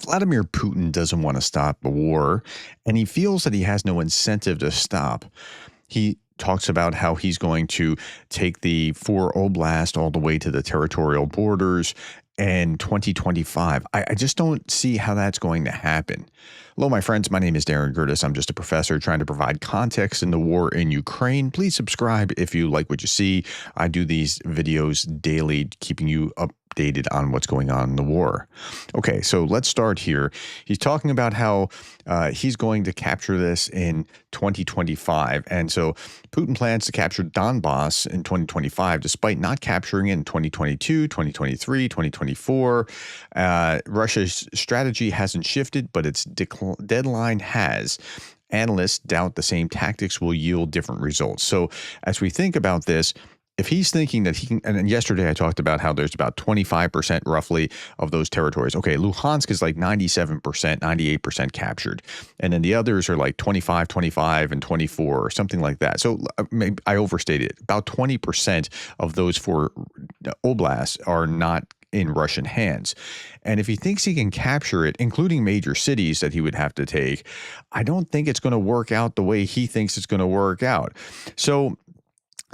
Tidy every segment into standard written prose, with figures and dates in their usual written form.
Vladimir Putin doesn't want to stop the war, and he feels that he has no incentive to stop. He talks about how he's going to take the 4 Oblast all the way to the territorial borders in 2025. I just don't see how that's going to happen. Hello, my friends. My name is Gerdes. I'm just a professor trying to provide context in the war in Ukraine. Please subscribe if you like what you see. I do these videos daily, keeping you updated on what's going on in the war. Okay, so let's start here. He's talking about how he's going to capture this in 2025. And so Putin plans to capture Donbas in 2025, despite not capturing it in 2022, 2023, 2024. Russia's strategy hasn't shifted, but its deadline has. Analysts doubt the same tactics will yield different results. So as we think about this, if he's thinking that he can, and yesterday I talked about how there's about 25% roughly of those territories. Okay, Luhansk is like 97%, 98% captured. And then the others are like 25, 25, and 24 or something like that. So maybe I overstated it. About 20% of those 4 oblasts are not in Russian hands. And if he thinks he can capture it, including major cities that he would have to take, I don't think it's going to work out the way he thinks it's going to work out. So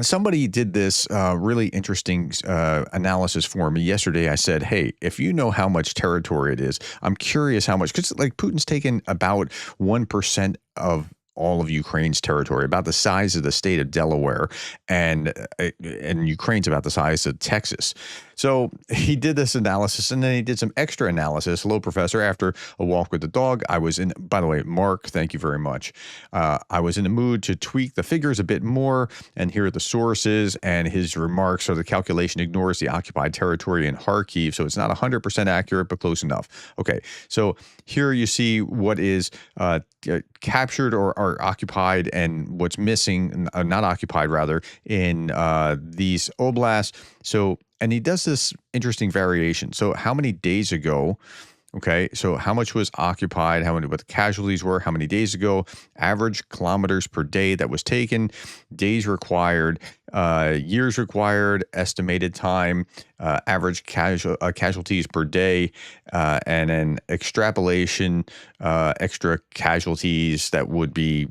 somebody did this really interesting analysis for me yesterday. I said, hey, if you know how much territory it is, I'm curious how much, because like Putin's taken about 1% of all of Ukraine's territory, about the size of the state of Delaware, and Ukraine's about the size of Texas. So he did this analysis, and then he did some extra analysis. Hello, Professor. After a walk with the dog, I was in, by the way, Mark, thank you very much. I was in the mood to tweak the figures a bit more, and here are the sources and his remarks. So the calculation ignores the occupied territory in Kharkiv, so it's not 100% accurate, but close enough. Okay, so here you see what is captured or occupied, and what's missing, not occupied rather, in these oblasts. So, and he does this interesting variation. So how many days ago, okay, so how much was occupied, what the casualties were, how many days ago, average kilometers per day that was taken, days required, years required, estimated time, average casualties per day, and then extrapolation, extra casualties that would be,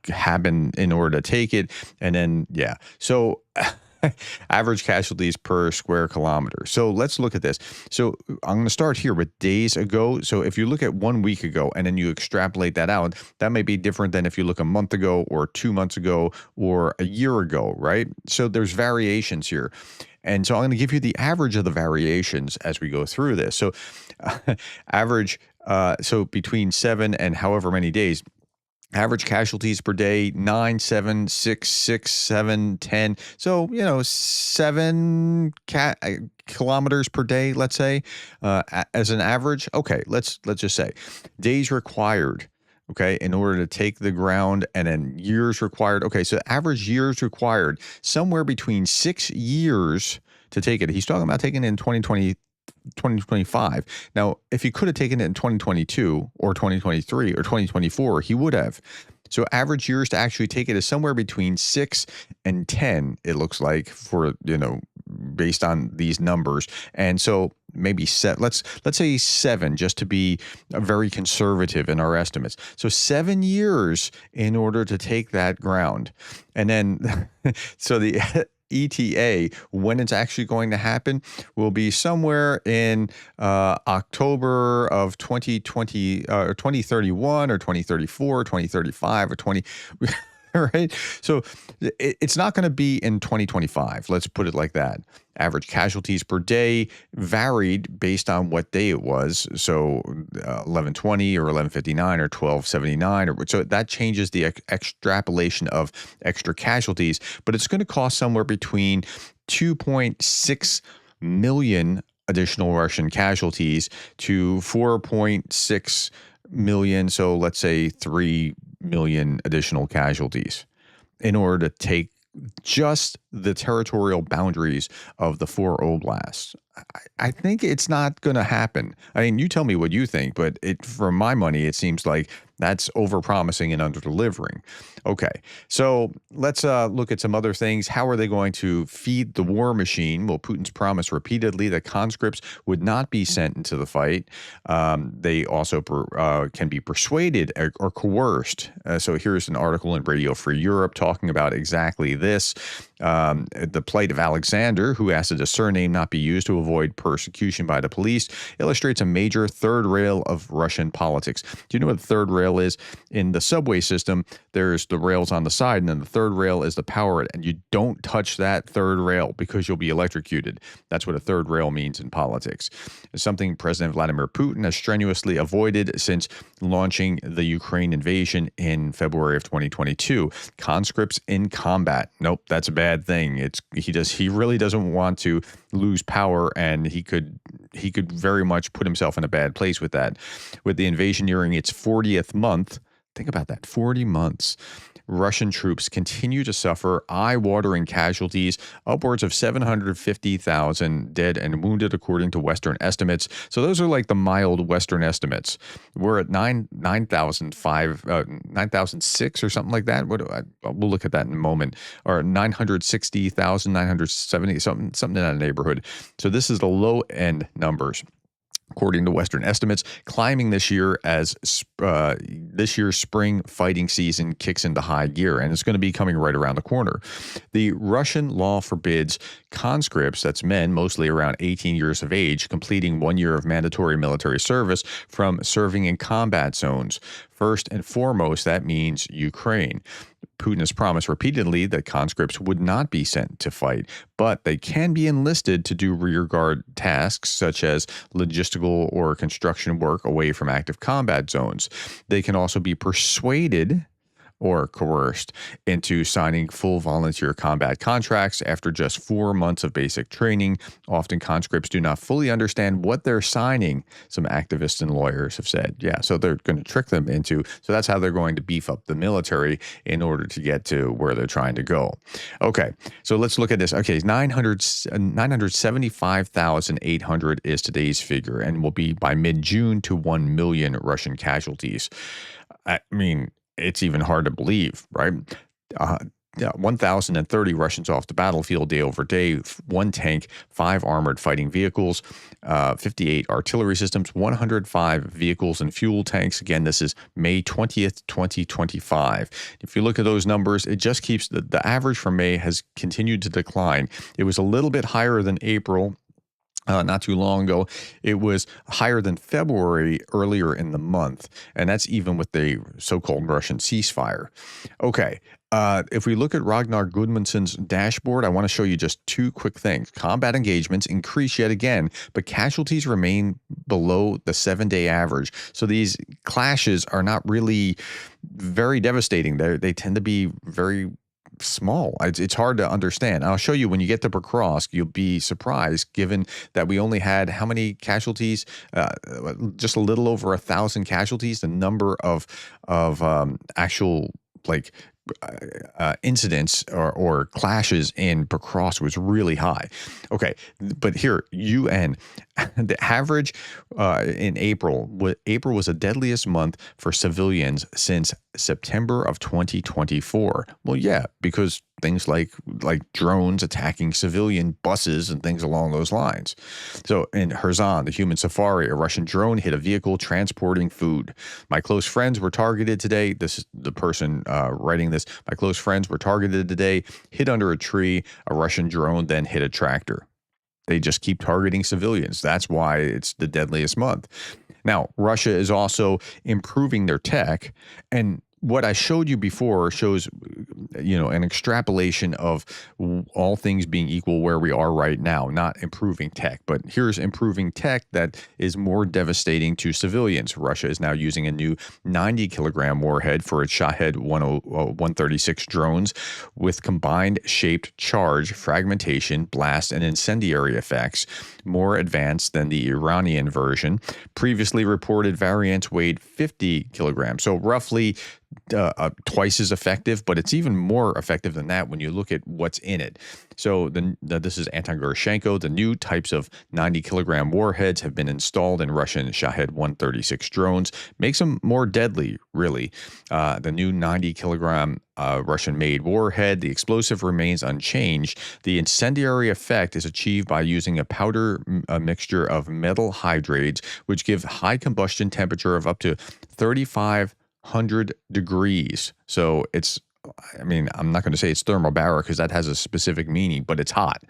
happen in order to take it. And then, yeah, so average casualties per square kilometer. So let's look at this. So I'm going to start here with days ago. So if you look at 1 week ago and then you extrapolate that out, that may be different than if you look a month ago or 2 months ago or a year ago, right? So there's variations here. And so I'm going to give you the average of the variations as we go through this. So average, so between 7 and however many days, average casualties per day, 9, 7, 6, 6, 7, 10. So, 7 kilometers per day, let's say, as an average. Okay, let's just say days required, okay, in order to take the ground, and then years required. Okay, so average years required, somewhere between 6 years to take it. He's talking about taking it in 2025. Now, if he could have taken it in 2022 or 2023 or 2024, he would have. So average years to actually take it is somewhere between 6 and 10, it looks like, for, based on these numbers. And so maybe let's say 7, just to be very conservative in our estimates. So 7 years in order to take that ground. And then, so the ETA, when it's actually going to happen, will be somewhere in October of 2020 or 2031 or 2034, 2035 or 20. Right? So it's not going to be in 2025. Let's put it like that. Average casualties per day varied based on what day it was. So 1120 or 1159 or 1279, or so that changes the extrapolation of extra casualties. But it's going to cost somewhere between 2.6 million additional Russian casualties to 4.6 million. So let's say 3 million additional casualties in order to take just the territorial boundaries of the four oblasts. I think it's not going to happen. I mean, you tell me what you think, but for my money, it seems like that's overpromising and under-delivering. Okay, so let's look at some other things. How are they going to feed the war machine? Well, Putin's promised repeatedly that conscripts would not be sent into the fight. They also can be persuaded or coerced. So here's an article in Radio Free Europe talking about exactly this. The plight of Alexander, who asked that a surname not be used to avoid persecution by the police, illustrates a major third rail of Russian politics. Do you know what the third rail is? In the subway system, there's the rails on the side, and then the third rail is the power, and you don't touch that third rail because you'll be electrocuted. That's what a third rail means in politics. It's something President Vladimir Putin has strenuously avoided since launching the Ukraine invasion in February of 2022. Conscripts in combat. Nope, that's a bad thing. He really doesn't want to lose power, and he could very much put himself in a bad place with that. With the invasion nearing its 40th month, think about that, 40 months. Russian troops continue to suffer eye-watering casualties, upwards of 750,000 dead and wounded, according to Western estimates. So those are like the mild Western estimates. We're at 9,006 or something like that. We'll look at that in a moment. Or 960,000, 970, something in that neighborhood. So this is the low-end numbers, according to Western estimates, climbing this year as this year's spring fighting season kicks into high gear, and it's going to be coming right around the corner. The Russian law forbids conscripts, that's men mostly around 18 years of age, completing 1 year of mandatory military service, from serving in combat zones. First and foremost, that means Ukraine. Putin has promised repeatedly that conscripts would not be sent to fight, but they can be enlisted to do rearguard tasks such as logistical or construction work away from active combat zones. They can also be persuaded or coerced into signing full volunteer combat contracts after just 4 months of basic training. Often conscripts do not fully understand what they're signing, some activists and lawyers have said. Yeah, so they're going to trick them into, so that's how they're going to beef up the military in order to get to where they're trying to go. Okay, so let's look at this. Okay, 975,800 is today's figure, and will be by mid-June to 1 million Russian casualties. I mean, it's even hard to believe, right? 1,030 Russians off the battlefield day over day, 1 tank, 5 armored fighting vehicles, 58 artillery systems, 105 vehicles and fuel tanks. Again, this is May 20th, 2025. If you look at those numbers, it just keeps, the average for May has continued to decline. It was a little bit higher than April. Not too long ago. It was higher than February earlier in the month, and that's even with the so-called Russian ceasefire. Okay, if we look at Ragnar Gudmundsson's dashboard, I want to show you just 2 quick things. Combat engagements increase yet again, but casualties remain below the 7-day average. So these clashes are not really very devastating. They tend to be very small. It's hard to understand. I'll show you when you get to Pokrovsk. You'll be surprised, given that we only had how many casualties? Just a little over 1,000 casualties. The number of actual incidents or clashes in Pokrovsk was really high. Okay, but here, UN, the average in April was the deadliest month for civilians since September of 2024. Well, yeah, because things like drones attacking civilian buses and things along those lines. So in Kherson, the human safari, a Russian drone hit a vehicle transporting food. My close friends were targeted today. This is the person writing this. My close friends were targeted today, hit under a tree. A Russian drone then hit a tractor. They just keep targeting civilians. That's why it's the deadliest month. Now, Russia is also improving their tech, and what I showed you before shows, an extrapolation of all things being equal where we are right now, not improving tech. But here's improving tech that is more devastating to civilians. Russia is now using a new 90-kilogram warhead for its Shahed 136 drones with combined shaped charge, fragmentation, blast, and incendiary effects, more advanced than the Iranian version. Previously reported variants weighed 50 kilograms, so roughly twice as effective, but it's even more effective than that when you look at what's in it. So this is Anton Gershchenko. The new types of 90-kilogram warheads have been installed in Russian Shahed 136 drones. Makes them more deadly, really. The new 90-kilogram Russian-made warhead, the explosive remains unchanged. The incendiary effect is achieved by using a powder mixture of metal hydrates, which give high combustion temperature of up to 3,500 degrees. So it's, I mean, I'm not going to say it's thermobaric because that has a specific meaning, but it's hot.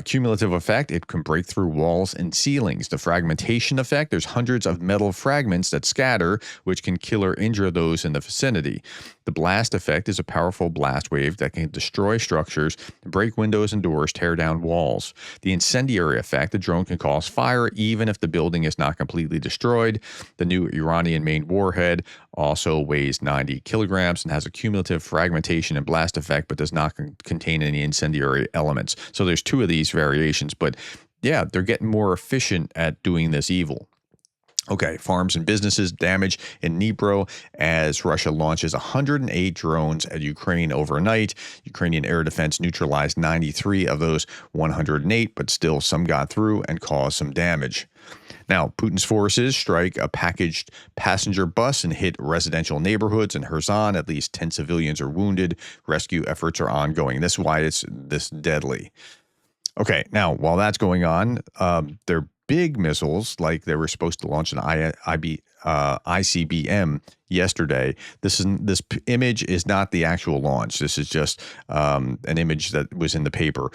Cumulative effect, it can break through walls and ceilings. The fragmentation effect, there's hundreds of metal fragments that scatter, which can kill or injure those in the vicinity. The blast effect is a powerful blast wave that can destroy structures, break windows and doors, tear down walls. The incendiary effect, the drone can cause fire even if the building is not completely destroyed. The new Iranian-made warhead also weighs 90 kilograms and has a cumulative fragmentation and blast effect, but does not contain any incendiary elements. So there's two of these variations, but yeah, they're getting more efficient at doing this evil. Okay, farms and businesses damage in Dnipro as Russia launches 108 drones at Ukraine overnight. Ukrainian air defense neutralized 93 of those 108, but still some got through and caused some damage. Now, Putin's forces strike a packaged passenger bus and hit residential neighborhoods in Kherson. At least 10 civilians are wounded. Rescue efforts are ongoing. That's why it's this deadly. Okay, now, while that's going on, they're big missiles, like they were supposed to launch an ICBM yesterday. This image is not the actual launch. This is just an image that was in the paper.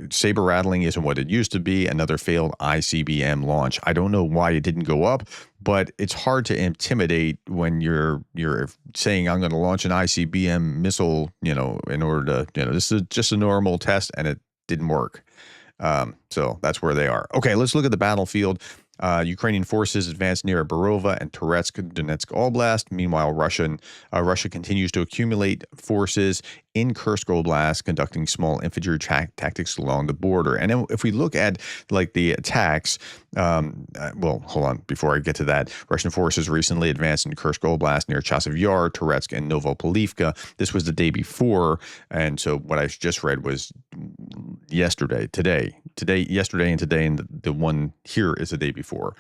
Saber rattling isn't what it used to be. Another failed ICBM launch. I don't know why it didn't go up, but it's hard to intimidate when you're saying I'm going to launch an ICBM missile, in order to, this is just a normal test, and it didn't work. So that's where they are. Okay, let's look at the battlefield. Ukrainian forces advance near Borova and Toretsk, Donetsk Oblast. Meanwhile, Russia continues to accumulate forces in Kursk Oblast, conducting small infantry tactics along the border. And then if we look at the attacks, well, hold on. Before I get to that, Russian forces recently advanced in Kursk Oblast near Chasiv Yar, Toretsk, and Novopolivka. This was the day before, and so what I just read was yesterday, and today, and the one here is the day before.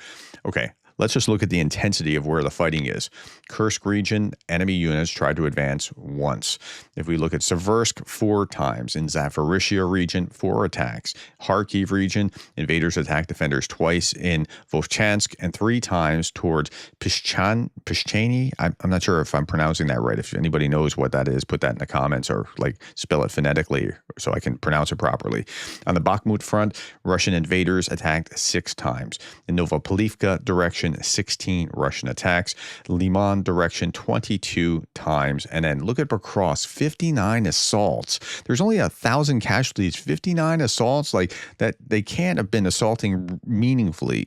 Okay. Let's just look at the intensity of where the fighting is. Kursk region, enemy units tried to advance once. If we look at Seversk, 4 times. In Zaporizhia region, 4 attacks. Kharkiv region, invaders attacked defenders twice. In Vovchansk, and 3 times towards Pishchany. I'm not sure if I'm pronouncing that right. If anybody knows what that is, put that in the comments, or spell it phonetically so I can pronounce it properly. On the Bakhmut front, Russian invaders attacked 6 times. In Novopolivka direction, 16 Russian attacks. Liman direction, 22 times. And then look at Bakros, 59 assaults. There's only 1,000 casualties, 59 assaults. Like that, they can't have been assaulting meaningfully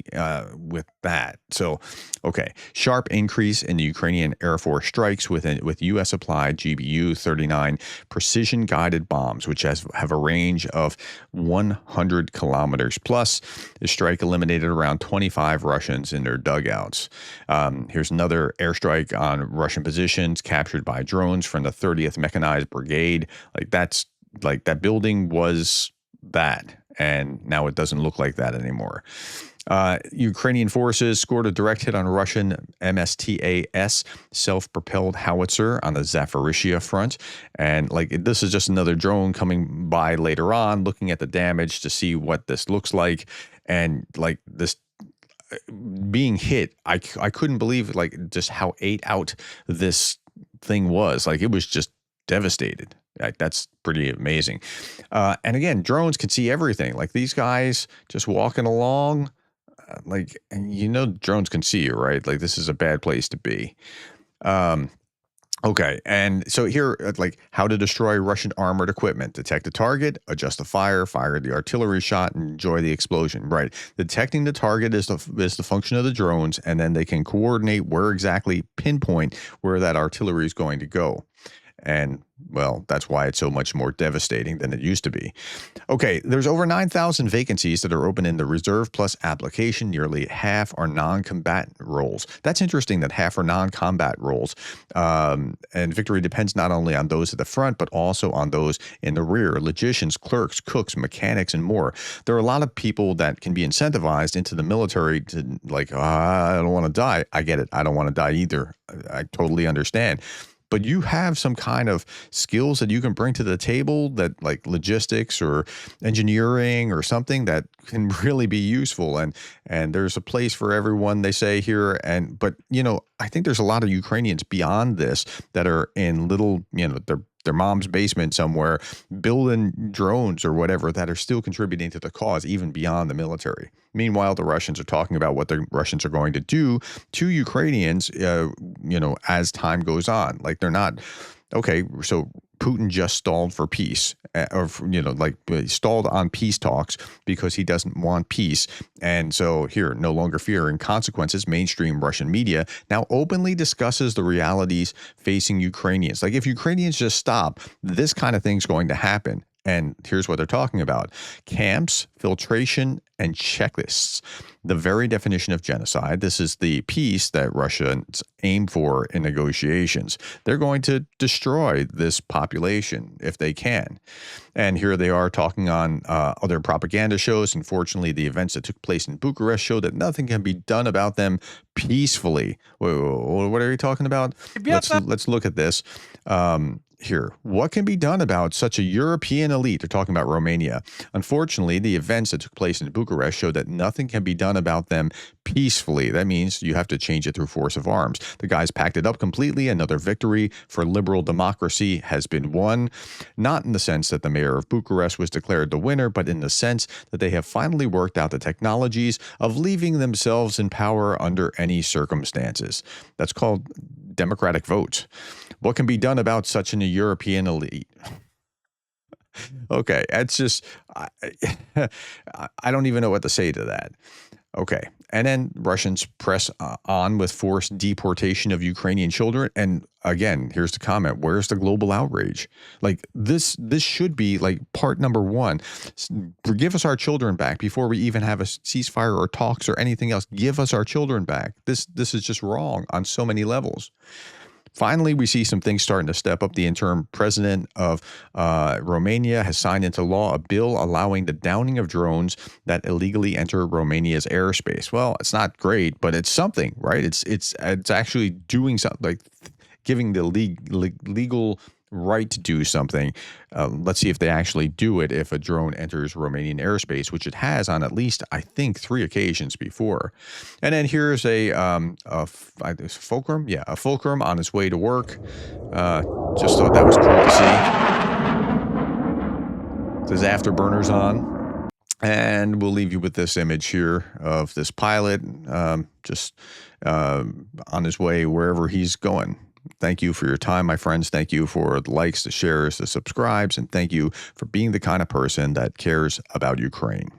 with that. So, okay. Sharp increase in the Ukrainian Air Force strikes with U.S. applied GBU-39 precision-guided bombs, which have a range of 100 kilometers plus. The strike eliminated around 25 Russians in their dugouts. Here's another airstrike on Russian positions captured by drones from the 30th Mechanized Brigade. That building was that, and now it doesn't look like that anymore. Ukrainian forces scored a direct hit on Russian MSTAS self-propelled howitzer on the Zaporizhia front. And this is just another drone coming by later on, looking at the damage to see what this looks like. And this being hit, I couldn't believe just how ate out this thing was. It was just devastated. That's pretty amazing. And again, drones can see everything. These guys just walking along, and drones can see you, right? This is a bad place to be. Okay, and so here, how to destroy Russian armored equipment. Detect a target, adjust the fire the artillery shot, and enjoy the explosion. Right. Detecting the target is the function of the drones, and then they can coordinate pinpoint where that artillery is going to go. And, well, that's why it's so much more devastating than it used to be. Okay, there's over 9,000 vacancies that are open in the Reserve Plus application. Nearly half are non-combatant roles. That's interesting that half are non-combat roles. And victory depends not only on those at the front, but also on those in the rear. Logicians, clerks, cooks, mechanics, and more. There are a lot of people that can be incentivized into the military to like, I don't want to die. I get it. I don't want to die either. I totally understand. But you have some kind of skills that you can bring to the table, that like logistics or engineering or something that can really be useful. And there's a place for everyone, they say here. But I think there's a lot of Ukrainians beyond this that are in little, their mom's basement somewhere building drones or whatever that are still contributing to the cause, even beyond the military. Meanwhile, the Russians are talking about what the Russians are going to do to Ukrainians, as time goes on. Like they're not, okay, so Putin just stalled for peace, stalled on peace talks because he doesn't want peace. And so here, no longer fearing consequences, mainstream Russian media now openly discusses the realities facing Ukrainians. Like if Ukrainians just stop, this kind of thing's going to happen. And here's what they're talking about: camps, filtration, and checklists. The very definition of genocide. This is the peace that Russians aim for in negotiations. They're going to destroy this population if they can. And here they are talking on other propaganda shows. Unfortunately, the events that took place in Bucharest show that nothing can be done about them peacefully. What are you talking about? Let's look at this. Here, what can be done about such a European elite? They're talking about Romania. Unfortunately, the events that took place in Bucharest show that nothing can be done about them peacefully. That means you have to change it through force of arms. The guys packed it up completely. Another victory for liberal democracy has been won. Not in the sense that the mayor of Bucharest was declared the winner, but in the sense that they have finally worked out the technologies of leaving themselves in power under any circumstances. That's called democratic vote. What can be done about such an European elite? Okay, it's just, I don't even know what to say to that. Okay, and then Russians press on with forced deportation of Ukrainian children. And again, here's the comment: where's the global outrage? Like this should be like part number one. Give us our children back before we even have a ceasefire or talks or anything else. Give us our children back. This is just wrong on so many levels. Finally, we see some things starting to step up. The interim president of Romania has signed into law a bill allowing the downing of drones that illegally enter Romania's airspace. Well, it's not great, but it's something, right? It's actually doing something, like giving the legal right to do something. Let's see if they actually do it if a drone enters Romanian airspace, which it has on at least, I think, 3 occasions before. And then here's a fulcrum. Yeah, a fulcrum on its way to work. Just thought that was cool to see. It says afterburners on. And we'll leave you with this image here of this pilot just on his way wherever he's going. Thank you for your time, my friends. Thank you for the likes, the shares, the subscribes, and thank you for being the kind of person that cares about Ukraine.